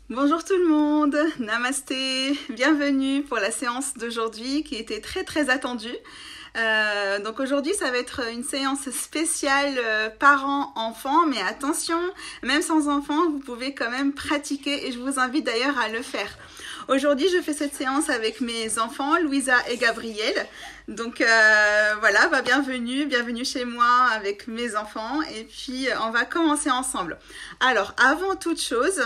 Bonjour tout le monde, namasté, bienvenue pour la séance d'aujourd'hui qui était très attendue. Donc aujourd'hui ça va être une séance spéciale parents-enfants, mais attention, même sans enfants, vous pouvez quand même pratiquer et je vous invite d'ailleurs à le faire. Aujourd'hui je fais cette séance avec mes enfants, Louisa et Gabriel. Donc voilà, bienvenue chez moi avec mes enfants et puis on va commencer ensemble. Alors avant toute chose,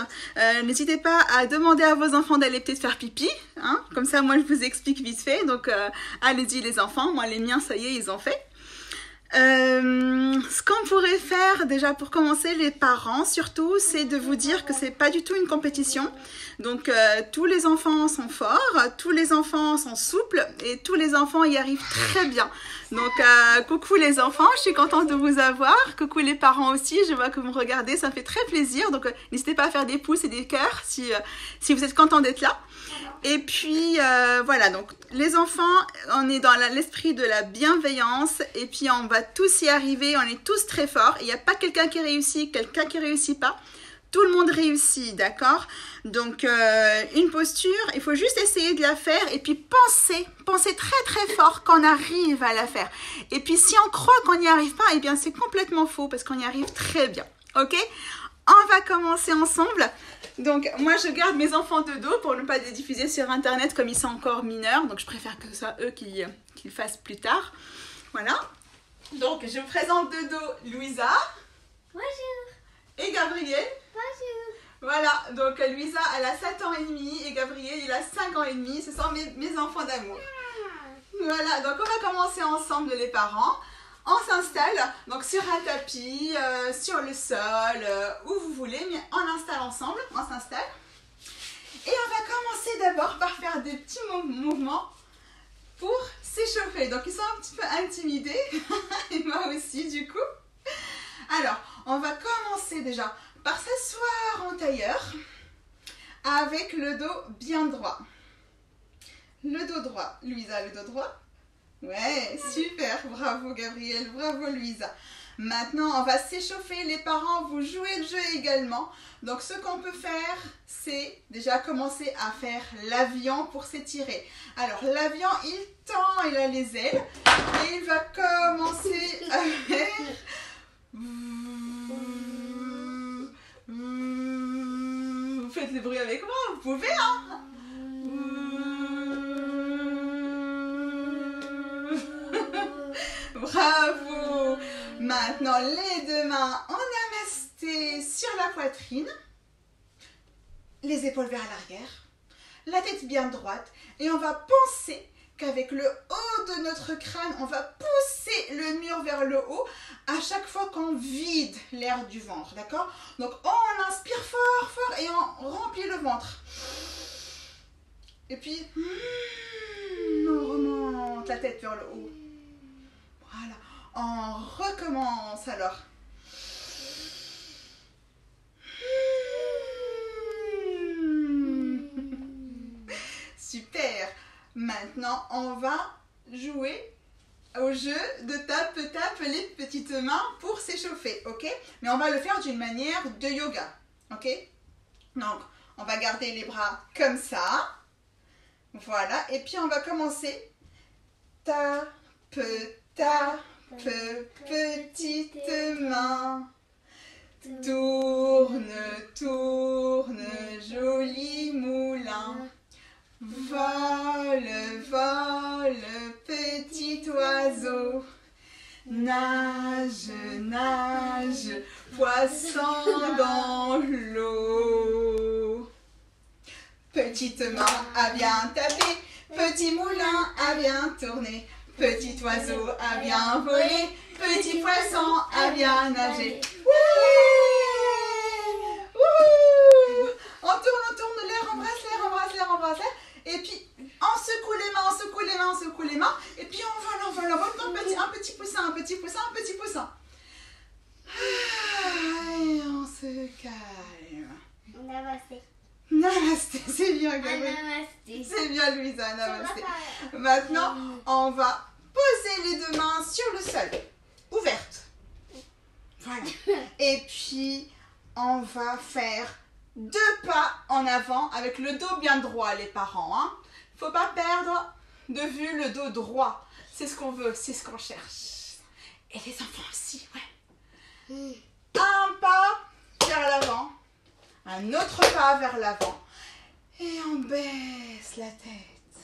n'hésitez pas à demander à vos enfants d'aller peut-être faire pipi, hein, comme ça moi je vous explique vite fait. Donc allez-y les enfants, moi les miens ça y est ils ont fait. Ce qu'on pourrait faire déjà pour commencer les parents surtout c'est de vous dire que c'est pas du tout une compétition. Donc tous les enfants sont forts, tous les enfants sont souples et tous les enfants y arrivent très bien. Donc coucou les enfants, je suis contente de vous avoir, coucou les parents aussi, je vois que vous me regardez, ça me fait très plaisir. Donc n'hésitez pas à faire des pouces et des cœurs si vous êtes contents d'être là. Et puis voilà, donc les enfants, on est dans l'esprit de la bienveillance et puis on va tous y arriver, on est tous très forts. Il n'y a pas quelqu'un qui réussit pas. Tout le monde réussit, d'accord? Donc une posture, il faut juste essayer de la faire et puis pensez très fort qu'on arrive à la faire. Et puis si on croit qu'on n'y arrive pas, eh bien c'est complètement faux parce qu'on y arrive très bien, ok? On va commencer ensemble. Donc moi je garde mes enfants de dos pour ne pas les diffuser sur internet comme ils sont encore mineurs. Donc je préfère que ce soit eux qui le fassent plus tard. Voilà. Donc je vous présente de dos Louisa. Bonjour. Et Gabriel. Bonjour. Voilà, donc Louisa elle a 7 ans et demi et Gabriel il a 5 ans et demi. Ce sont mes enfants d'amour. Voilà, donc on va commencer ensemble les parents. On s'installe donc sur un tapis, sur le sol, où vous voulez, mais on installe ensemble, on s'installe. Et on va commencer d'abord par faire des petits mouvements pour s'échauffer. Donc ils sont un petit peu intimidés, et moi aussi du coup. Alors, on va commencer déjà par s'asseoir en tailleur, avec le dos bien droit. Le dos droit, Louisa, le dos droit. Ouais, super, bravo Gabriel, bravo Louisa. Maintenant, on va s'échauffer, les parents, vous jouez le jeu également. Donc, ce qu'on peut faire, c'est déjà commencer à faire l'avion pour s'étirer. Alors, l'avion, il tend, il a les ailes. Et il va commencer à faire... Vous faites le bruit avec moi, vous pouvez, hein? Bravo! Maintenant, les deux mains en namasté sur la poitrine, les épaules vers l'arrière, la tête bien droite et on va penser qu'avec le haut de notre crâne, on va pousser le mur vers le haut à chaque fois qu'on vide l'air du ventre, d'accord? Donc, on inspire fort et on remplit le ventre. Et puis, on remonte la tête vers le haut. Voilà, on recommence alors. Super. Maintenant, on va jouer au jeu de tape les petites mains pour s'échauffer, ok? Mais on va le faire d'une manière de yoga, ok? Donc, on va garder les bras comme ça. Voilà, et puis on va commencer. Tape, petite main, tourne, joli moulin, vole, petit oiseau, nage, poisson dans l'eau. Petite main a bien tapé, petit moulin a bien tourné. Petit oiseau a bien volé, petit poisson a bien nagé. On tourne l'air, embrasse l'air. Et puis, on secoue les mains. Et puis, on vole. Un petit poussin. Et on se calme. Namasté, c'est bien Gabriel. C'est bien Louisa, namasté. Maintenant, on va poser les deux mains sur le sol, ouvertes. Voilà. Et puis, on va faire 2 pas pas en avant avec le dos bien droit, les parents. Hein. Faut pas perdre de vue le dos droit. C'est ce qu'on veut, c'est ce qu'on cherche. Et les enfants aussi, ouais. Un pas vers l'avant, un autre pas vers l'avant. Et on baisse la tête.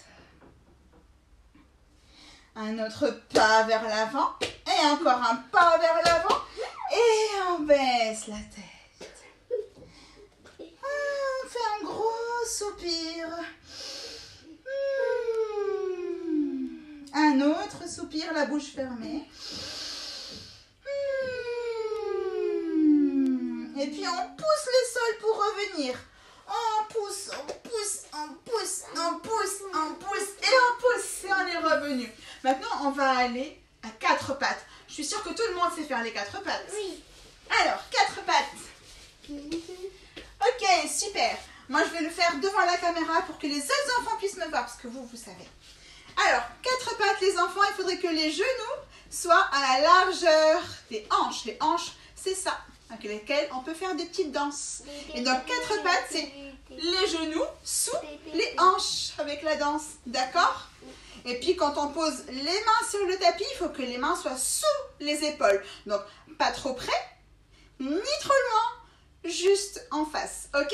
Un autre pas vers l'avant. Et encore un pas vers l'avant. Et on baisse la tête. On fait un gros soupir. Un autre soupir, la bouche fermée. Et puis on pousse le sol pour revenir. On pousse, on pousse, on pousse, on pousse, on pousse et on pousse et on est revenu. Maintenant, on va aller à 4 pattes. Je suis sûre que tout le monde sait faire les 4 pattes. Oui. Alors, 4 pattes. Ok, super. Moi, je vais le faire devant la caméra pour que les autres enfants puissent me voir parce que vous savez. Alors, 4 pattes, les enfants, il faudrait que les genoux soient à la largeur des hanches. Les hanches, c'est ça, avec lesquelles on peut faire des petites danses. Et donc, 4 pattes, c'est les genoux sous les hanches avec la danse. D'accord? Et puis, quand on pose les mains sur le tapis, il faut que les mains soient sous les épaules. Donc, pas trop près, ni trop loin, juste en face. Ok?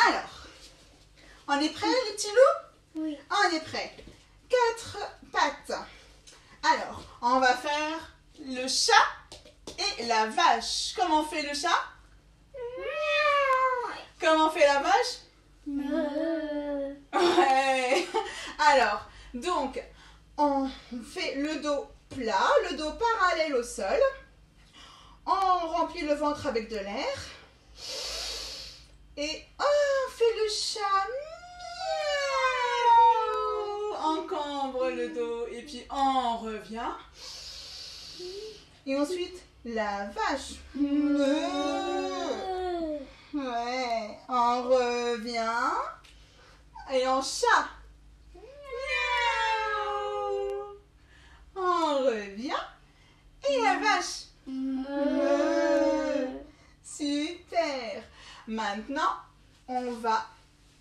Alors, on est prêts, les petits loups? Oui. On est prêts. 4 pattes. Alors, on va faire le chat et la vache. Comment on fait le chat? Comment on fait la vache? Ouais. Alors, donc, on fait le dos plat, le dos parallèle au sol. On remplit le ventre avec de l'air. Et on fait le chat. On cambre le dos et puis on revient. Et ensuite, la vache. Ouais, on revient. Et en chat. On revient. Et la vache. Super. Maintenant, on va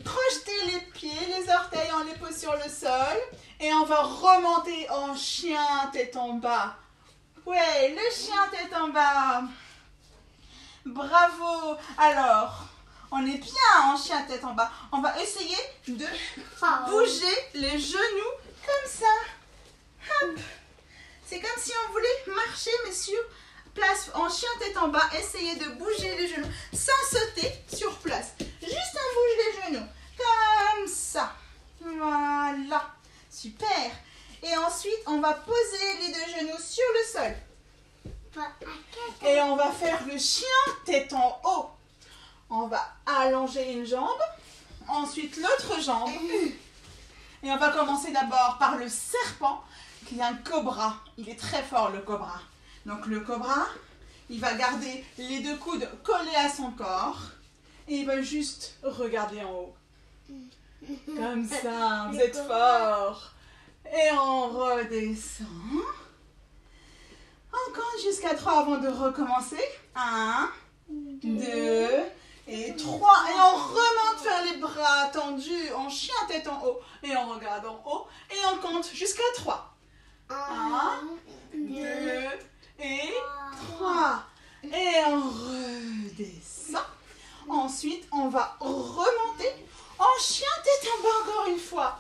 projeter les pieds, les orteils, on les pose sur le sol. Et on va remonter en chien tête en bas. Ouais, le chien tête en bas. Bravo. Alors, on est bien en chien tête en bas. On va essayer de bouger les genoux comme ça. Hop. C'est comme si on voulait marcher, mais sur place, en chien tête en bas. Essayez de bouger les genoux sans sauter sur place. Juste on bouge les genoux. Comme ça. Voilà. Super. Et ensuite, on va poser les 2 genoux sur le sol. Et on va faire le chien tête en haut. On va allonger une jambe. Ensuite, l'autre jambe. Et on va commencer d'abord par le serpent, qui est un cobra. Il est très fort, le cobra. Donc, le cobra, il va garder les 2 coudes collés à son corps. Et il va juste regarder en haut. Comme ça, vous êtes fort. Et on redescend. On compte jusqu'à 3 avant de recommencer. 1, 2 et 3. Et on remonte vers les bras tendus en chien tête en haut. Et on regarde en haut. Et on compte jusqu'à 3. 1, 2 et 3. Et on redescend. Ensuite, on va remonter en chien tête en bas encore une fois.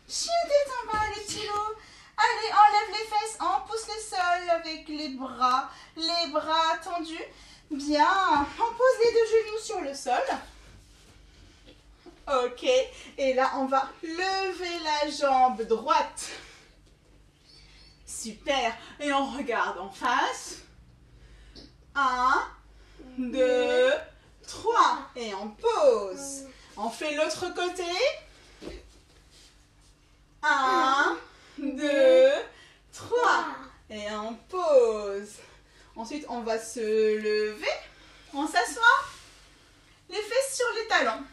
Chien tête en bas, les petits loups. Allez, on lève les fesses, on pousse le sol avec les bras tendus. Bien, on pose les 2 genoux sur le sol. Ok, et là, on va lever la jambe droite. Super, et on regarde en face. 1, 2, 3, et on pose. On fait l'autre côté. 1, 2, 3. Et on pose. Ensuite, on va se lever. On s'assoit. Les fesses sur les talons.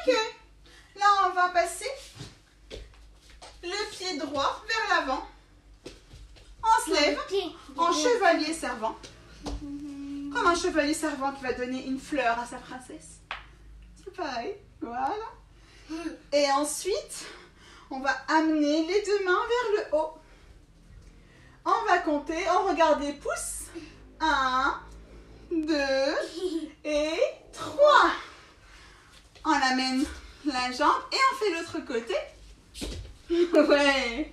Ok. Là, on va passer le pied droit vers l'avant. On se lève en chevalier servant. Comme un chevalier servant qui va donner une fleur à sa princesse. C'est pareil. Voilà. Et ensuite, on va amener les deux mains vers le haut. On va compter, on regarde les pouces. 1, 2 et 3. On amène la jambe et on fait l'autre côté. Ouais.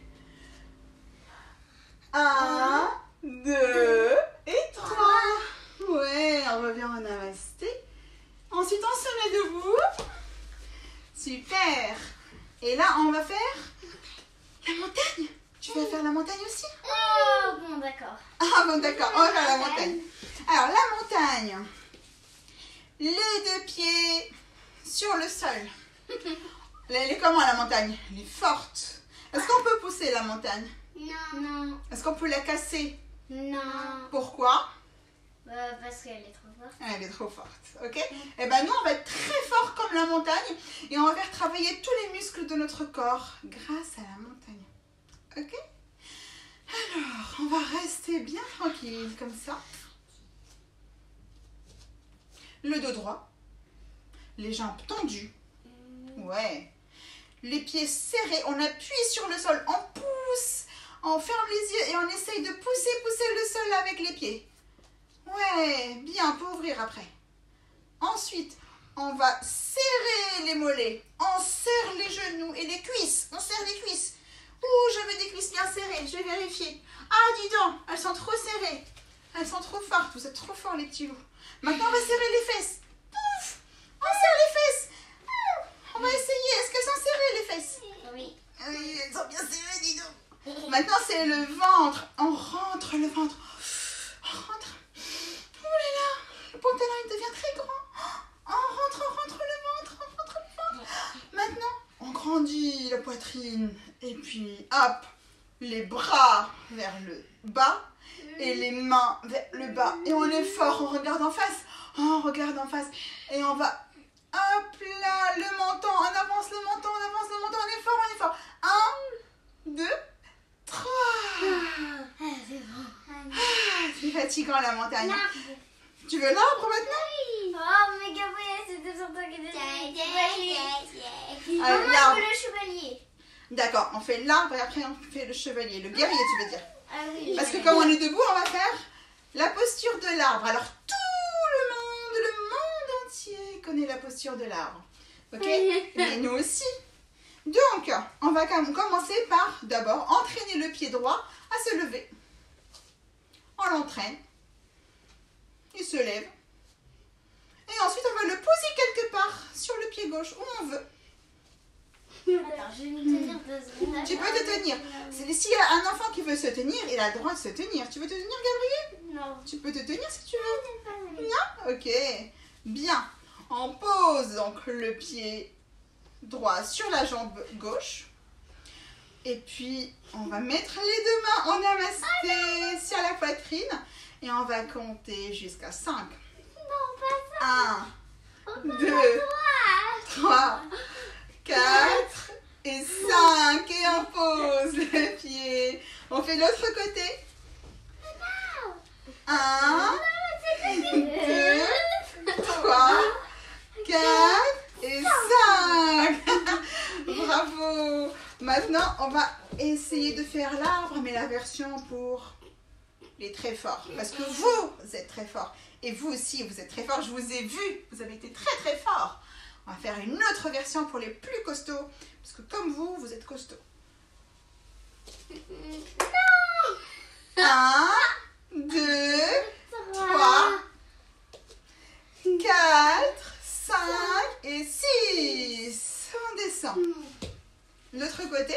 1, 2 et 3. Ouais, on revient en namasté. Ensuite, on se met debout. Super. Et là, on va faire la montagne. Tu vas faire la montagne aussi? Oh, bon, d'accord. Ah bon, d'accord, on va faire la montagne. Alors, la montagne. Les deux pieds sur le sol. Elle est comment la montagne? Elle est forte. Est-ce qu'on peut pousser la montagne? Non. Est-ce qu'on peut la casser? Non. Pourquoi? Parce qu'elle est trop forte. Elle est trop forte, ok? Et ben nous, on va être très fort comme la montagne et on va faire travailler tous les muscles de notre corps grâce à la montagne. Ok? Alors, on va rester bien tranquille comme ça. Le dos droit. Les jambes tendues. Ouais. Les pieds serrés. On appuie sur le sol. On pousse. On ferme les yeux et on essaye de pousser le sol avec les pieds. Ouais, bien, on peut ouvrir après. Ensuite, on va serrer les mollets. On serre les genoux et les cuisses. On serre les cuisses. Ouh, je veux des cuisses bien serrées. Je vais vérifier. Ah, dis donc, elles sont trop serrées. Elles sont trop fortes. Vous êtes trop forts, les petits loups. Maintenant, on va serrer les fesses. Pouf, on serre les fesses. On va essayer. Est-ce qu'elles sont serrées, les fesses? Oui. Oui, elles sont bien serrées, dis donc. Maintenant, c'est le ventre. On rentre le ventre. On rentre. Oh là là, le pantalon, il devient très grand. On rentre le ventre. Maintenant, on grandit la poitrine. Et puis, hop, les bras vers le bas. Et les mains vers le bas. Et on est fort, on regarde en face. On regarde en face. Et on va, hop là, le menton. On avance le menton, on est fort. 1, 2, 3. C'est bon. C'est fatigant la montagne. Tu veux l'arbre maintenant? Oh, mais Gabriel, c'était sur toi qui était le Alors, Maman, l'arbre. je veux le chevalier. D'accord, on fait l'arbre et après on fait le chevalier. Le guerrier, tu veux dire? Ah oui. Parce que comme on est debout, on va faire la posture de l'arbre. Alors tout le monde entier connaît la posture de l'arbre. Ok? Et nous aussi. Donc, on va commencer par d'abord entraîner le pied droit à se lever. On l'entraîne. Il se lève. Et ensuite, on va le poser quelque part sur le pied gauche, où on veut. Attends, je vais me tenir 2 secondes. Tu peux te tenir. S'il y a un enfant qui veut se tenir, il a le droit de se tenir. Tu veux te tenir, Gabriel? Non. Tu peux te tenir si tu veux. Non? Ok. Bien. On pose donc le pied droit sur la jambe gauche. Et puis, on va mettre les deux mains en namasté sur la poitrine. Et on va compter jusqu'à 5. Non, pas ça. 1, 2, 3, 4 et 5. Et on pose le pied. On fait l'autre côté. 1, 2, 3, 4 et 5. Bravo. Maintenant, on va essayer de faire l'arbre, mais la version pour les très forts. Parce que vous êtes très forts. Et vous aussi, vous êtes très forts. Je vous ai vu. Vous avez été très très forts. On va faire une autre version pour les plus costauds. Parce que comme vous, vous êtes costauds. 1, 2, 3, 4, 5 et 6. On descend. L'autre côté.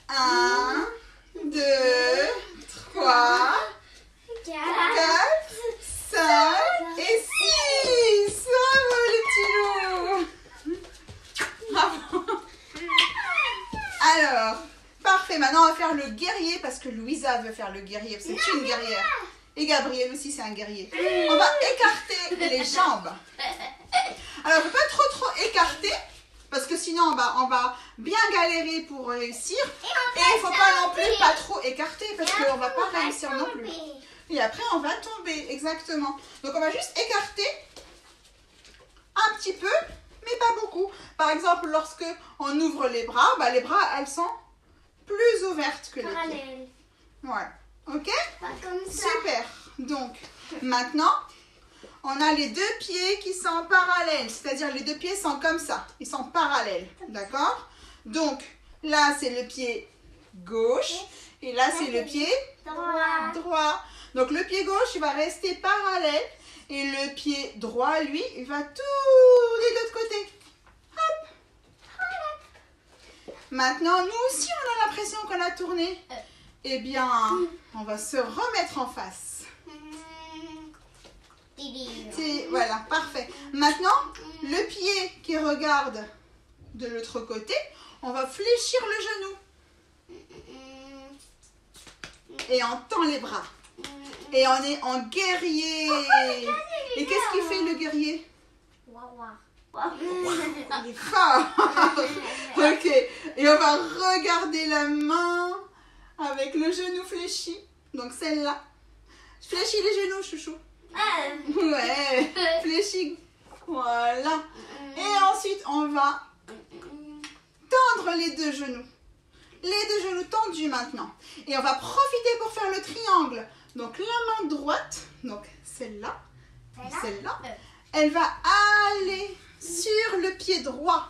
1, 2, 3, 4, 5 et 6. Bravo les petits loups. Bravo. Alors, parfait. Maintenant, on va faire le guerrier parce que Louisa veut faire le guerrier. C'est une guerrière. Et Gabriel aussi, c'est un guerrier. On va écarter les jambes. Alors, il ne faut pas trop écarter parce que sinon, on va bien galérer pour réussir. Et il ne faut pas non plus pas trop écarter parce qu'on ne va pas réussir non plus. Et après, on va tomber, exactement. Donc, on va juste écarter un petit peu, mais pas beaucoup. Par exemple, lorsque on ouvre les bras, les bras, elles sont plus ouvertes que les pieds. Parallèle. Voilà. Ok? Pas comme ça. Super. Donc, maintenant, on a les deux pieds qui sont parallèles. C'est-à-dire, les deux pieds sont comme ça. Ils sont parallèles. D'accord? Donc, là, c'est le pied gauche. Et là, c'est le pied droit. Donc, le pied gauche, il va rester parallèle. Et le pied droit, lui, il va tourner de l'autre côté. Hop. Maintenant, nous aussi, on a l'impression qu'on a tourné. Eh bien, on va se remettre en face. Voilà, parfait. Maintenant, le pied qui regarde de l'autre côté, on va fléchir le genou. Et on tend les bras. Et on est en guerrier. Et qu'est-ce qu'il fait le guerrier? Il est fort. Ok. Et on va regarder la main avec le genou fléchi. Donc celle-là. Fléchis les genoux, chouchou. Ouais. Fléchis. Voilà. Et ensuite, on va tendre les deux genoux. Les deux genoux tendus maintenant. Et on va profiter pour faire le triangle. Donc la main droite, donc celle-là, elle va aller sur le pied droit.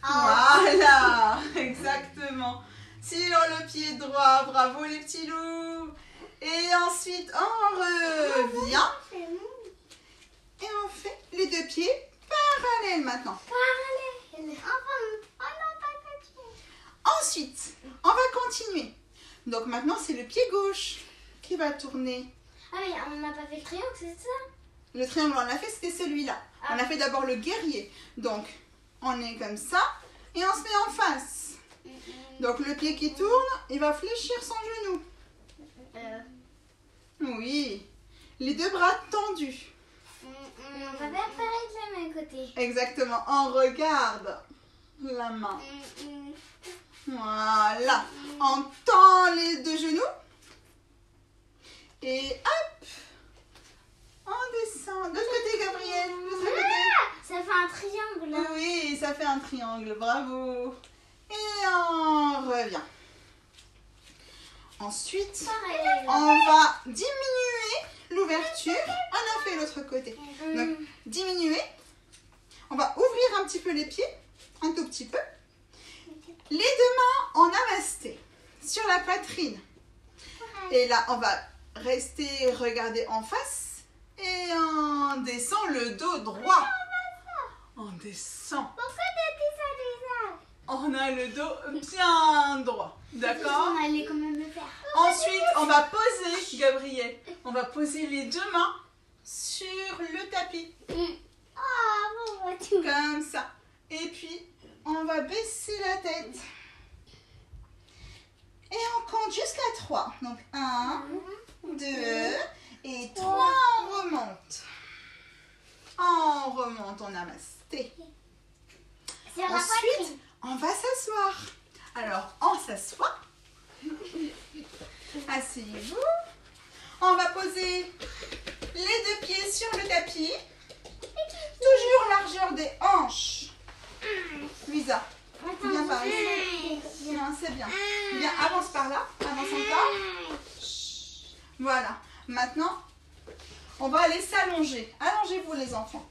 Voilà, exactement. Sur le pied droit, bravo les petits loups. Et ensuite, on revient. Et on fait les deux pieds parallèles maintenant. Ensuite, on va continuer. Donc maintenant, c'est le pied gauche qui va tourner. Ah mais on n'a pas fait le triangle, c'est ça? Le triangle, on l'a fait, c'était celui-là. On a fait d'abord le guerrier. Donc, on est comme ça et on se met en face. Donc, le pied qui tourne, il va fléchir son genou. Oui. Les deux bras tendus. On va faire pareil de la même côté. Exactement. On regarde la main. Voilà. On tend les deux genoux. Et hop. On descend. De l'autre côté, Gabriel. De l'autre côté. Ça fait un triangle là. Oui, ça fait un triangle. Bravo. Et on revient. Ensuite, on va diminuer l'ouverture. On a fait l'autre côté. Donc, diminuer. On va ouvrir un petit peu les pieds. Un tout petit peu. Les deux mains en namasté. Sur la poitrine. Et là, on va rester regarder en face. Et on descend le dos droit. On descend. Pourquoi t'as dit ça? On a le dos bien droit. D'accord? On allait quand même le faire. Ensuite, on va poser, Gabriel, on va poser les deux mains sur le tapis. Comme ça. Et puis, on va baisser la tête. Et on compte jusqu'à 3. Donc, 1, 2 et 3, on remonte. On remonte, on namasté. Ensuite, on va s'asseoir. Alors, on s'assoit. Asseyez-vous. On va poser les deux pieds sur le tapis. Toujours largeur des hanches. Luisa, viens par ici. Non, c'est bien. Viens, avance par là. Avance encore. Voilà. Maintenant, on va aller s'allonger. Allongez-vous les enfants.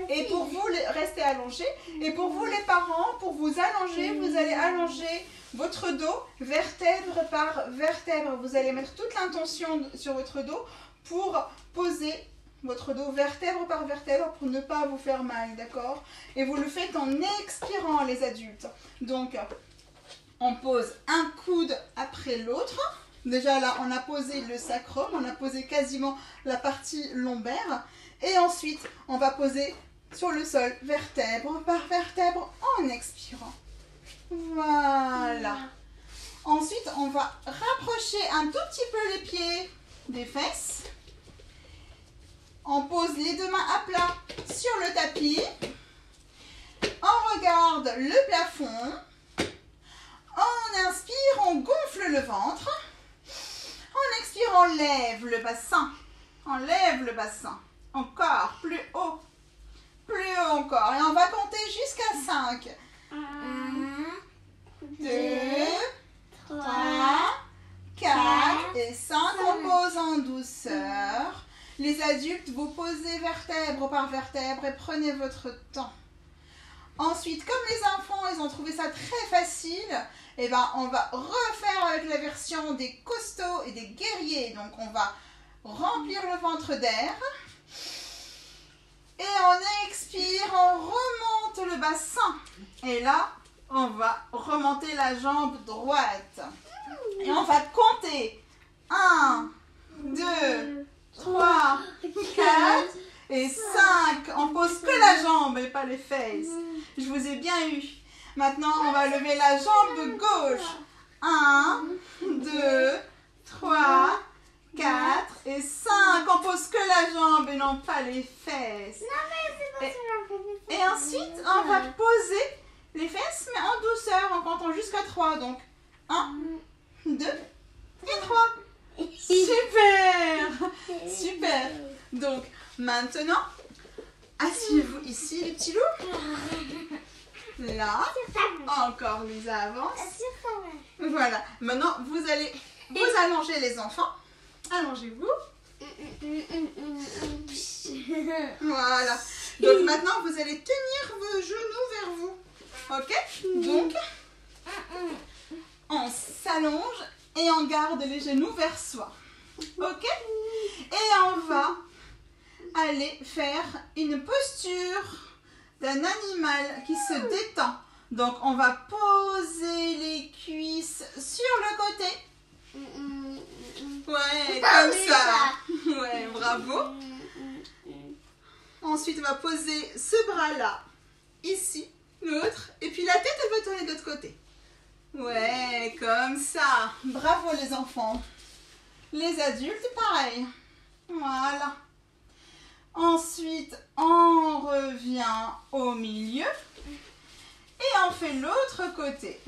Et pour vous, restez allongés. Et pour vous, les parents, pour vous allonger, vous allez allonger votre dos, vertèbre par vertèbre. Vous allez mettre toute l'intention sur votre dos pour poser votre dos vertèbre par vertèbre pour ne pas vous faire mal, d'accord? Et vous le faites en expirant, les adultes. Donc, on pose un coude après l'autre. Déjà là, on a posé le sacrum, on a posé quasiment la partie lombaire. Et ensuite, on va poser sur le sol, vertèbre par vertèbre, en expirant. Voilà. Ensuite, on va rapprocher un tout petit peu les pieds des fesses. On pose les deux mains à plat sur le tapis. On regarde le plafond. On inspire, on gonfle le ventre. En expirant, enlève le bassin. Enlève le bassin. Encore, plus haut. Plus haut encore. Et on va compter jusqu'à 5. 1, 2, 3, 4 et 5. On pose en douceur. Les adultes, vous posez vertèbre par vertèbre et prenez votre temps. Ensuite, comme les enfants, ils ont trouvé ça très facile, eh ben, on va refaire avec la version des costauds et des guerriers. Donc, on va remplir le ventre d'air. Et on expire, on remonte le bassin. Et là, on va remonter la jambe droite. Et on va compter. 1, 2, 3, 4 et 5. On pose que la jambe et pas les fesses. Je vous ai bien eu. Maintenant, on va lever la jambe gauche. 1, 2, 3, 4 et 5. On pose que la jambe et non pas les fesses. Et ensuite, on va poser les fesses, mais en douceur, en comptant jusqu'à 3. Donc, 1, 2 et 3. Super! Super! Donc, maintenant, asseyez-vous ici, les petits loups. Là. Encore, Lisa avance. Voilà. Maintenant, vous allez vous allonger les enfants. Allongez-vous. Voilà. Donc, maintenant, vous allez tenir vos genoux vers vous. Ok? Donc, on s'allonge et on garde les genoux vers soi. Ok? Et on va aller faire une posture d'un animal qui se détend. Donc, on va poser les cuisses sur le côté. Ouais, comme ça. Ouais, bravo. Ensuite, on va poser ce bras-là, ici, l'autre. Et puis la tête, elle va tourner de l'autre côté. Ouais, comme ça. Bravo les enfants. Les adultes, pareil. Voilà. Ensuite, on revient au milieu. Et on fait l'autre côté.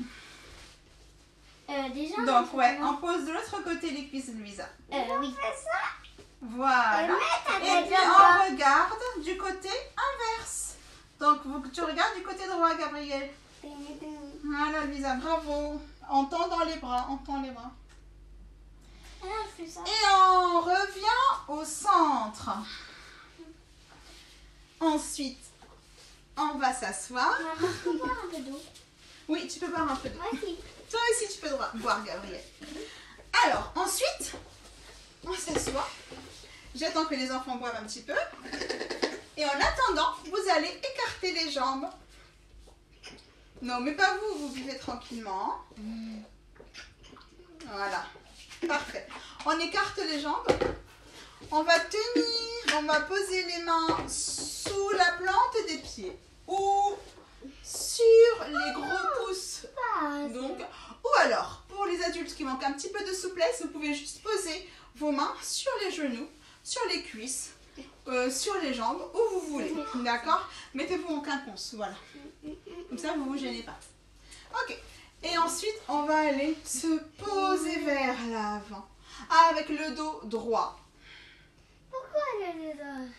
Déjà, donc, ouais, on pose de l'autre côté les cuisses de Louisa. oui. Voilà. Et puis, on regarde du côté inverse. Donc, tu regardes du côté droit, Gabriel. Voilà, Louisa, bravo. On tend dans les bras, on tend les bras. Et on revient au centre. Ensuite, on va s'asseoir. Maman, je peux boire un peu d'eau? Oui, tu peux boire un peu d'eau. Oui. Toi aussi, tu peux boire, Gabriel. Alors, ensuite, on s'assoit. J'attends que les enfants boivent un petit peu. Et en attendant, vous allez écarter les jambes. Non, mais pas vous, vous buvez tranquillement. Voilà. Parfait. On écarte les jambes. On va tenir, on va poser les mains sous la plante des pieds ou sur les gros pouces. Donc, ou alors, pour les adultes qui manquent un petit peu de souplesse, vous pouvez juste poser vos mains sur les genoux, sur les cuisses, sur les jambes, où vous voulez. D'accord? Mettez-vous en quinconce, voilà. Comme ça, vous ne vous gênez pas. Ok. Et ensuite, on va aller se poser vers l'avant avec le dos droit. Pourquoi le dos?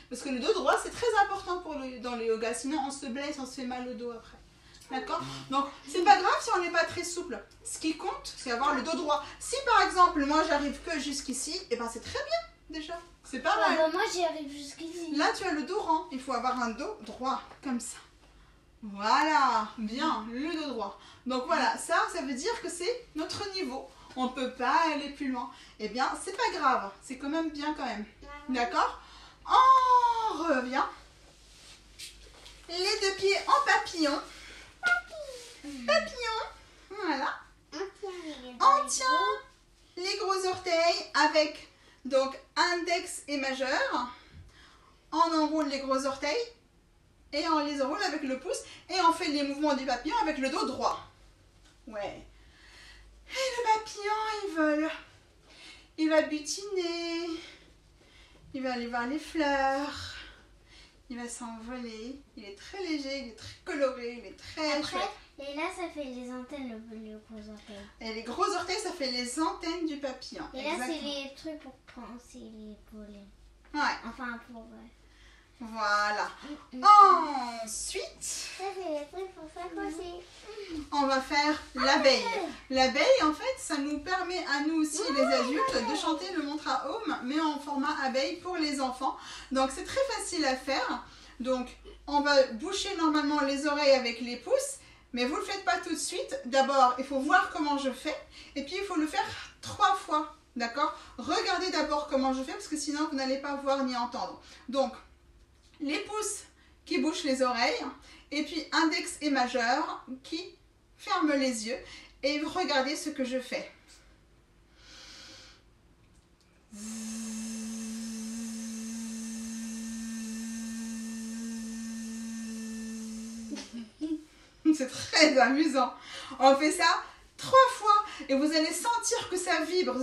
Parce que le dos droit, c'est très important dans le yoga. Sinon, on se blesse, on se fait mal au dos après. D'accord? Donc, c'est pas grave si on n'est pas très souple. Ce qui compte, c'est avoir le dos droit. Si, par exemple, moi, j'arrive que jusqu'ici, et ben c'est très bien, déjà. C'est pas mal. Bah, moi, j'y arrive jusqu'ici. Là, tu as le dos rond. Il faut avoir un dos droit, comme ça. Voilà. Bien, le dos droit. Donc, voilà. Ça veut dire que c'est notre niveau. On ne peut pas aller plus loin. Eh bien, c'est pas grave. C'est quand même bien, quand même. D'accord? On revient. Les deux pieds en papillon. Papillon. Voilà. On tient les gros orteils avec donc index et majeur. On enroule les gros orteils et on les enroule avec le pouce et on fait les mouvements du papillon avec le dos droit. Ouais. Et le papillon, il vole. Il va butiner. Il va aller voir les fleurs. Il va s'envoler. Il est très léger, il est très coloré, il est très chouette. Et là, ça fait les antennes, le gros orteil. Et les gros orteils, ça fait les antennes du papillon. Et là, c'est les trucs pour prendre, c'est les pollens. Ouais. Enfin, pour... Ouais. Voilà. Ensuite, Ça, c'est les trucs pour faire aussi. on va faire l'abeille. L'abeille, en fait, ça nous permet à nous aussi, les adultes, de chanter le mantra Om, mais en format abeille pour les enfants. Donc, c'est très facile à faire. Donc, on va boucher normalement les oreilles avec les pouces, mais vous ne le faites pas tout de suite. D'abord, il faut voir comment je fais, et puis il faut le faire 3 fois, d'accord? Regardez d'abord comment je fais, parce que sinon, vous n'allez pas voir ni entendre. Donc, les pouces qui bouchent les oreilles, et puis index et majeur qui ferment les yeux, et regardez ce que je fais. C'est très amusant. On fait ça 3 fois et vous allez sentir que ça vibre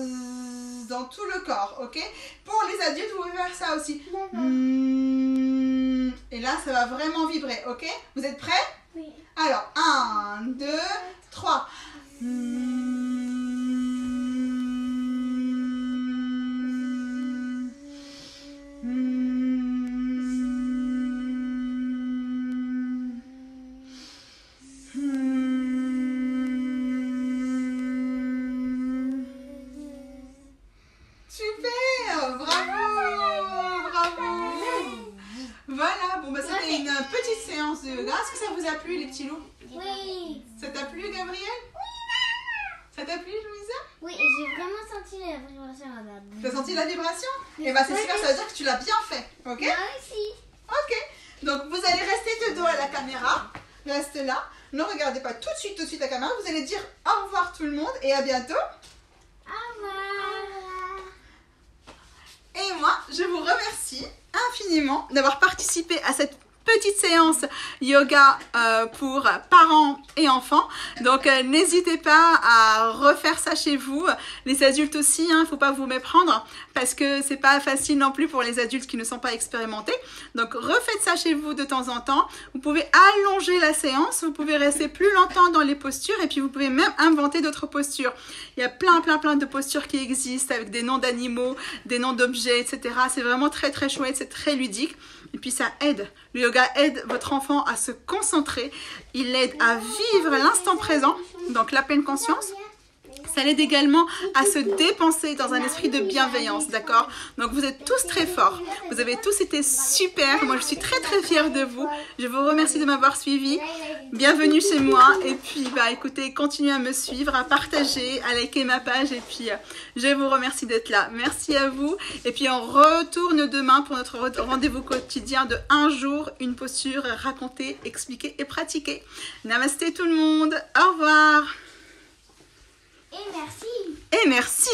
dans tout le corps, ok? Pour les adultes, vous pouvez faire ça aussi. Et là, ça va vraiment vibrer, ok? Vous êtes prêts? Oui. Alors, 1, 2, 3. Super! Bravo! Bravo! Voilà, bon bah c'était une petite séance de yoga. Est-ce que ça vous a plu les petits loups? Oui. Ça t'a plu Gabriel? Ça t'a plu Louisa? Oui, et j'ai vraiment senti la vibration là-bas. T'as senti la vibration? Et bah c'est super, ça veut dire que tu l'as bien fait, ok? Moi aussi. Ok, donc vous allez rester de dos à la caméra. Reste là, ne regardez pas tout de suite la caméra. Vous allez dire au revoir tout le monde et à bientôt. Au revoir. Et moi, je vous remercie infiniment d'avoir participé à cette petite séance yoga pour parents et enfants. Donc n'hésitez pas à refaire ça chez vous. Les adultes aussi, il ne faut pas vous méprendre parce que c'est pas facile non plus pour les adultes qui ne sont pas expérimentés. Donc refaites ça chez vous de temps en temps. Vous pouvez allonger la séance, vous pouvez rester plus longtemps dans les postures et puis vous pouvez même inventer d'autres postures. Il y a plein de postures qui existent avec des noms d'animaux, des noms d'objets, etc. C'est vraiment très chouette, c'est très ludique. Et puis ça aide, le yoga aide votre enfant à se concentrer, il l'aide à vivre l'instant présent, donc la pleine conscience. Ça l'aide également à se dépenser dans un esprit de bienveillance, d'accord? Donc vous êtes tous très forts, vous avez tous été super, moi je suis très fière de vous. Je vous remercie de m'avoir suivi, bienvenue chez moi et puis bah écoutez, continuez à me suivre, à partager, à liker ma page et puis je vous remercie d'être là. Merci à vous et puis on retourne demain pour notre rendez-vous quotidien de un jour, une posture racontée, expliquée et pratiquée. Namasté tout le monde, au revoir. Et merci. Et merci.